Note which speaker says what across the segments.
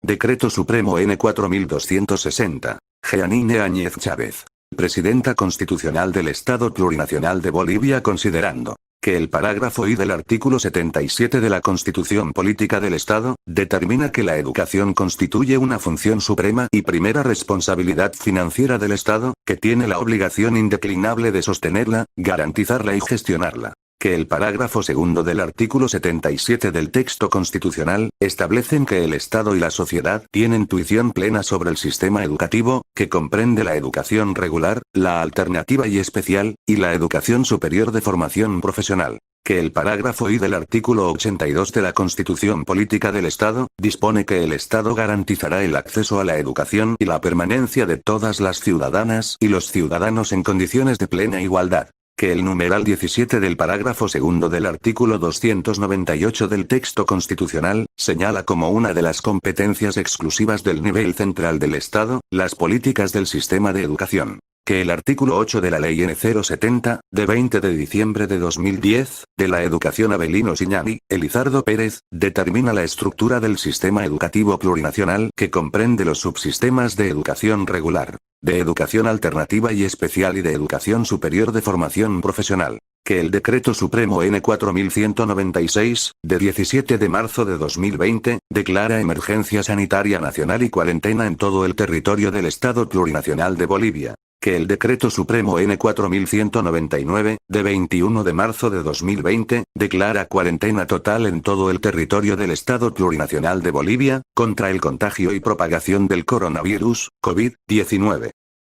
Speaker 1: Decreto Supremo N 4260. Jeanine Áñez Chávez, Presidenta Constitucional del Estado Plurinacional de Bolivia, considerando que el parágrafo I del artículo 77 de la Constitución Política del Estado, determina que la educación constituye una función suprema y primera responsabilidad financiera del Estado, que tiene la obligación indeclinable de sostenerla, garantizarla y gestionarla. Que el parágrafo segundo del artículo 77 del texto constitucional, establecen que el Estado y la sociedad tienen tuición plena sobre el sistema educativo, que comprende la educación regular, la alternativa y especial, y la educación superior de formación profesional. Que el parágrafo I del artículo 82 de la Constitución Política del Estado, dispone que el Estado garantizará el acceso a la educación y la permanencia de todas las ciudadanas y los ciudadanos en condiciones de plena igualdad. Que el numeral 17 del parágrafo segundo del artículo 298 del texto constitucional, señala como una de las competencias exclusivas del nivel central del Estado, las políticas del sistema de educación. Que el artículo 8 de la Ley N 070, de 20 de diciembre de 2010, de la educación Abelino Siñani, Elizardo Pérez, determina la estructura del sistema educativo plurinacional que comprende los subsistemas de educación regular, de educación alternativa y especial y de educación superior de formación profesional. Que el Decreto Supremo N 4196, de 17 de marzo de 2020, declara emergencia sanitaria nacional y cuarentena en todo el territorio del Estado Plurinacional de Bolivia. Que el Decreto Supremo N 4199, de 21 de marzo de 2020, declara cuarentena total en todo el territorio del Estado Plurinacional de Bolivia, contra el contagio y propagación del coronavirus, COVID-19.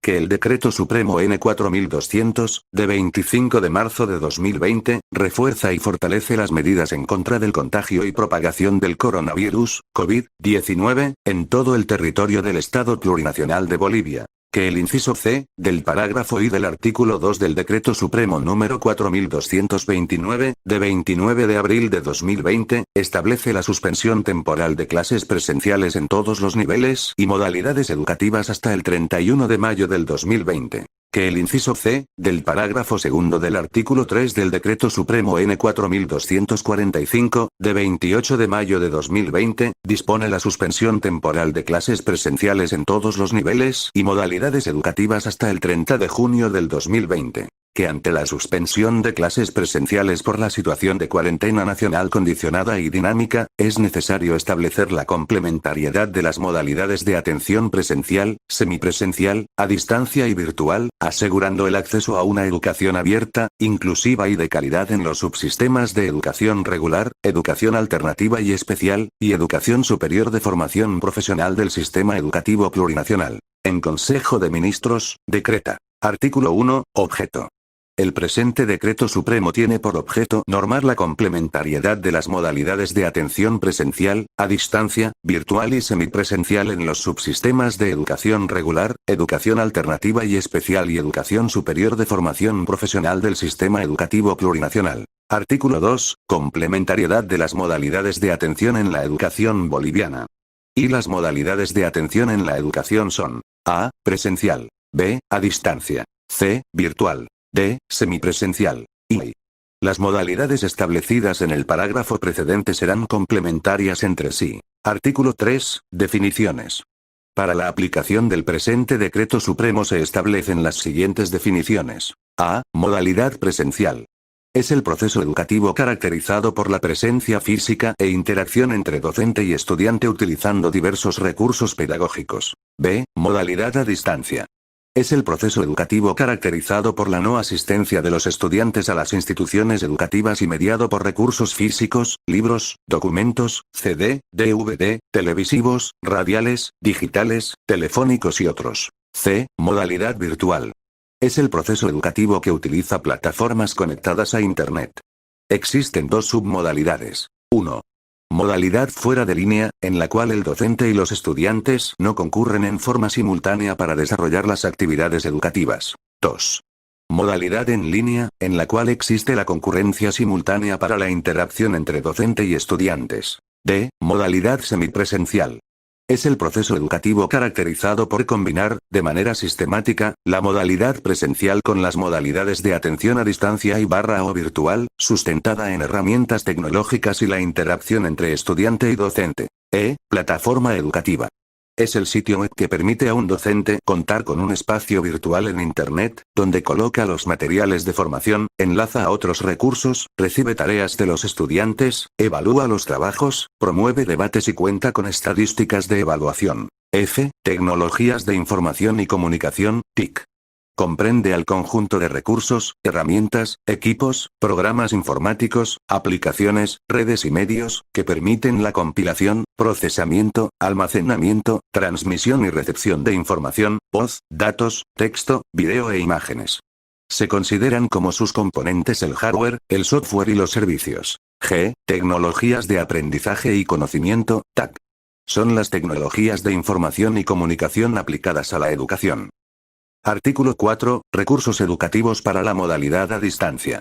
Speaker 1: Que el Decreto Supremo N 4200, de 25 de marzo de 2020, refuerza y fortalece las medidas en contra del contagio y propagación del coronavirus, COVID-19, en todo el territorio del Estado Plurinacional de Bolivia. Que el inciso C, del parágrafo I del artículo 2 del Decreto Supremo número 4229, de 29 de abril de 2020, establece la suspensión temporal de clases presenciales en todos los niveles y modalidades educativas hasta el 31 de mayo del 2020. Que el inciso C, del parágrafo segundo del artículo 3 del Decreto Supremo N 4245, de 28 de mayo de 2020, dispone la suspensión temporal de clases presenciales en todos los niveles y modalidades educativas hasta el 30 de junio del 2020. Que ante la suspensión de clases presenciales por la situación de cuarentena nacional condicionada y dinámica, es necesario establecer la complementariedad de las modalidades de atención presencial, semipresencial, a distancia y virtual, asegurando el acceso a una educación abierta, inclusiva y de calidad en los subsistemas de educación regular, educación alternativa y especial, y educación superior de formación profesional del sistema educativo plurinacional. En Consejo de Ministros, decreta. Artículo 1, objeto. El presente Decreto Supremo tiene por objeto normar la complementariedad de las modalidades de atención presencial, a distancia, virtual y semipresencial en los subsistemas de educación regular, educación alternativa y especial y educación superior de formación profesional del sistema educativo plurinacional. Artículo 2, complementariedad de las modalidades de atención en la educación boliviana. Y las modalidades de atención en la educación son: A, presencial; B, a distancia; C, virtual; D, semipresencial; y las modalidades establecidas en el parágrafo precedente serán complementarias entre sí. Artículo 3, definiciones. Para la aplicación del presente Decreto Supremo se establecen las siguientes definiciones. A, modalidad presencial. Es el proceso educativo caracterizado por la presencia física e interacción entre docente y estudiante utilizando diversos recursos pedagógicos. B, modalidad a distancia. Es el proceso educativo caracterizado por la no asistencia de los estudiantes a las instituciones educativas y mediado por recursos físicos, libros, documentos, CD, DVD, televisivos, radiales, digitales, telefónicos y otros. C, modalidad virtual. Es el proceso educativo que utiliza plataformas conectadas a Internet. Existen dos submodalidades. 1. Modalidad fuera de línea, en la cual el docente y los estudiantes no concurren en forma simultánea para desarrollar las actividades educativas. 2. Modalidad en línea, en la cual existe la concurrencia simultánea para la interacción entre docente y estudiantes. D. Modalidad semipresencial. Es el proceso educativo caracterizado por combinar, de manera sistemática, la modalidad presencial con las modalidades de atención a distancia o virtual, sustentada en herramientas tecnológicas y la interacción entre estudiante y docente. Plataforma educativa. Es el sitio web que permite a un docente contar con un espacio virtual en Internet, donde coloca los materiales de formación, enlaza a otros recursos, recibe tareas de los estudiantes, evalúa los trabajos, promueve debates y cuenta con estadísticas de evaluación. Tecnologías de información y comunicación, TIC. Comprende al conjunto de recursos, herramientas, equipos, programas informáticos, aplicaciones, redes y medios, que permiten la compilación, procesamiento, almacenamiento, transmisión y recepción de información, voz, datos, texto, video e imágenes. Se consideran como sus componentes el hardware, el software y los servicios. Tecnologías de aprendizaje y conocimiento, TAC. Son las tecnologías de información y comunicación aplicadas a la educación. Artículo 4. Recursos educativos para la modalidad a distancia.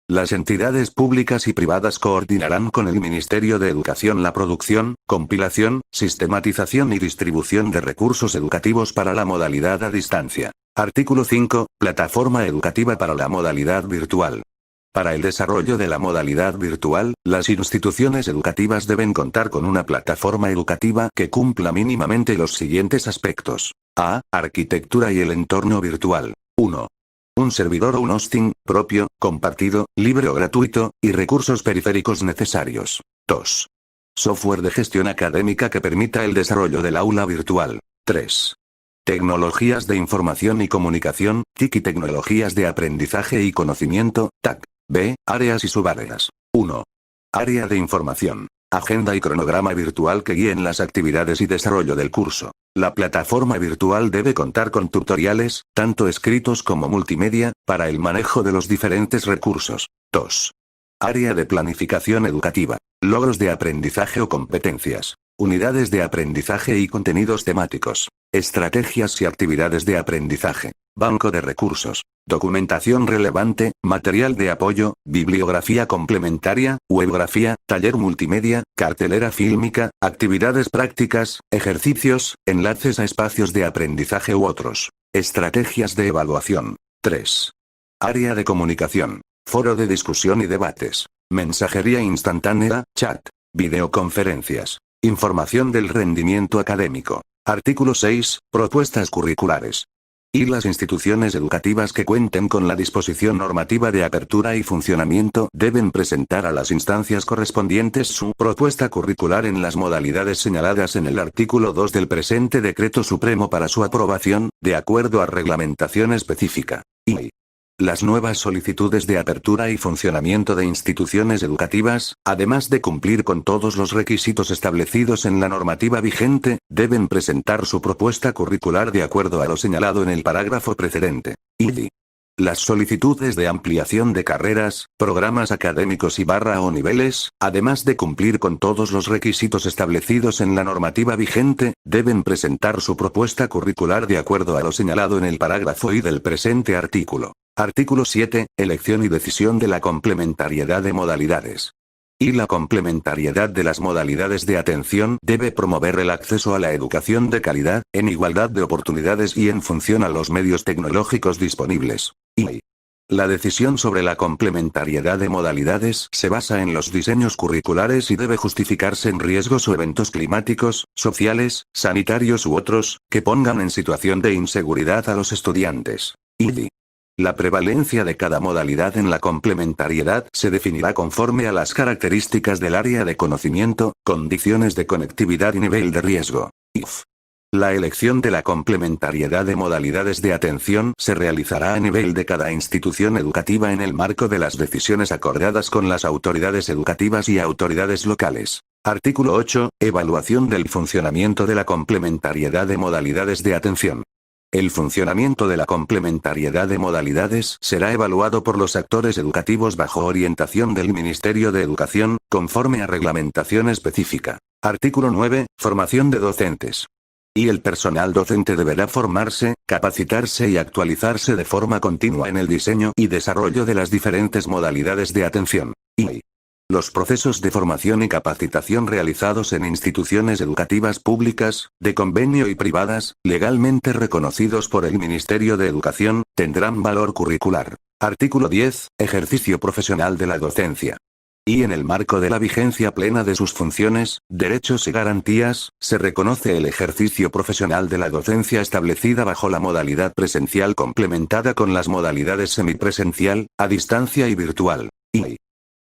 Speaker 1: Las entidades públicas y privadas coordinarán con el Ministerio de Educación la producción, compilación, sistematización y distribución de recursos educativos para la modalidad a distancia. Artículo 5. Plataforma educativa para la modalidad virtual. Para el desarrollo de la modalidad virtual, las instituciones educativas deben contar con una plataforma educativa que cumpla mínimamente los siguientes aspectos. Arquitectura y el entorno virtual. 1. Un servidor o un hosting, propio, compartido, libre o gratuito, y recursos periféricos necesarios. 2. Software de gestión académica que permita el desarrollo del aula virtual. 3. Tecnologías de información y comunicación, TIC y tecnologías de aprendizaje y conocimiento, TAC. Áreas y subáreas. 1. Área de información. Agenda y cronograma virtual que guíen las actividades y desarrollo del curso. La plataforma virtual debe contar con tutoriales, tanto escritos como multimedia, para el manejo de los diferentes recursos. 2. Área de planificación educativa. Logros de aprendizaje o competencias. Unidades de aprendizaje y contenidos temáticos. Estrategias y actividades de aprendizaje. Banco de recursos. Documentación relevante, material de apoyo, bibliografía complementaria, webgrafía, taller multimedia, cartelera fílmica, actividades prácticas, ejercicios, enlaces a espacios de aprendizaje u otros. Estrategias de evaluación. 3. Área de comunicación. Foro de discusión y debates. Mensajería instantánea, chat. Videoconferencias. Información del rendimiento académico. Artículo 6. Propuestas curriculares. Y las instituciones educativas que cuenten con la disposición normativa de apertura y funcionamiento deben presentar a las instancias correspondientes su propuesta curricular en las modalidades señaladas en el artículo 2 del presente Decreto Supremo para su aprobación, de acuerdo a reglamentación específica. Y las nuevas solicitudes de apertura y funcionamiento de instituciones educativas, además de cumplir con todos los requisitos establecidos en la normativa vigente, deben presentar su propuesta curricular de acuerdo a lo señalado en el parágrafo precedente. Y las solicitudes de ampliación de carreras, programas académicos y o niveles, además de cumplir con todos los requisitos establecidos en la normativa vigente, deben presentar su propuesta curricular de acuerdo a lo señalado en el parágrafo I del presente artículo. Artículo 7. Elección y decisión de la complementariedad de modalidades. Y la complementariedad de las modalidades de atención debe promover el acceso a la educación de calidad, en igualdad de oportunidades y en función a los medios tecnológicos disponibles. Y la decisión sobre la complementariedad de modalidades se basa en los diseños curriculares y debe justificarse en riesgos o eventos climáticos, sociales, sanitarios u otros, que pongan en situación de inseguridad a los estudiantes. Y la prevalencia de cada modalidad en la complementariedad se definirá conforme a las características del área de conocimiento, condiciones de conectividad y nivel de riesgo. La elección de la complementariedad de modalidades de atención se realizará a nivel de cada institución educativa en el marco de las decisiones acordadas con las autoridades educativas y autoridades locales. Artículo 8. Evaluación del funcionamiento de la complementariedad de modalidades de atención. El funcionamiento de la complementariedad de modalidades será evaluado por los actores educativos bajo orientación del Ministerio de Educación, conforme a reglamentación específica. Artículo 9. Formación de docentes. Y el personal docente deberá formarse, capacitarse y actualizarse de forma continua en el diseño y desarrollo de las diferentes modalidades de atención. Y Los procesos de formación y capacitación realizados en instituciones educativas públicas, de convenio y privadas, legalmente reconocidos por el Ministerio de Educación, tendrán valor curricular. Artículo 10. Ejercicio profesional de la docencia. Y en el marco de la vigencia plena de sus funciones, derechos y garantías, se reconoce el ejercicio profesional de la docencia establecida bajo la modalidad presencial complementada con las modalidades semipresencial, a distancia y virtual. Y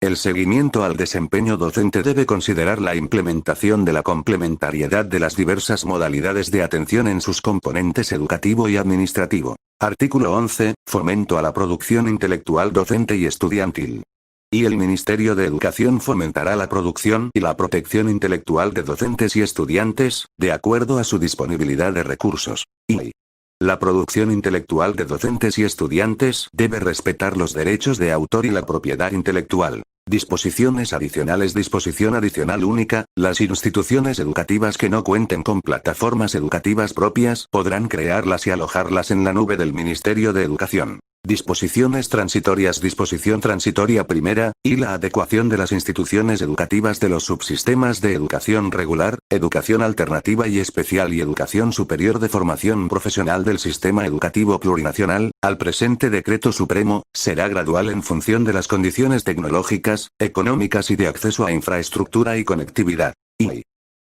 Speaker 1: el seguimiento al desempeño docente debe considerar la implementación de la complementariedad de las diversas modalidades de atención en sus componentes educativo y administrativo. Artículo 11. Fomento a la producción intelectual docente y estudiantil. Y el Ministerio de Educación fomentará la producción y la protección intelectual de docentes y estudiantes, de acuerdo a su disponibilidad de recursos. Y la producción intelectual de docentes y estudiantes debe respetar los derechos de autor y la propiedad intelectual. Disposiciones adicionales. Disposición adicional única. Las instituciones educativas que no cuenten con plataformas educativas propias podrán crearlas y alojarlas en la nube del Ministerio de Educación. Disposiciones transitorias. Disposición transitoria primera, y la adecuación de las instituciones educativas de los subsistemas de educación regular, educación alternativa y especial y educación superior de formación profesional del sistema educativo plurinacional, al presente decreto supremo, será gradual en función de las condiciones tecnológicas, económicas y de acceso a infraestructura y conectividad. Y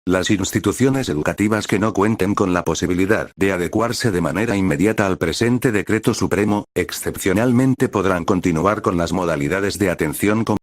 Speaker 1: las instituciones educativas que no cuenten con la posibilidad de adecuarse de manera inmediata al presente decreto supremo, excepcionalmente podrán continuar con las modalidades de atención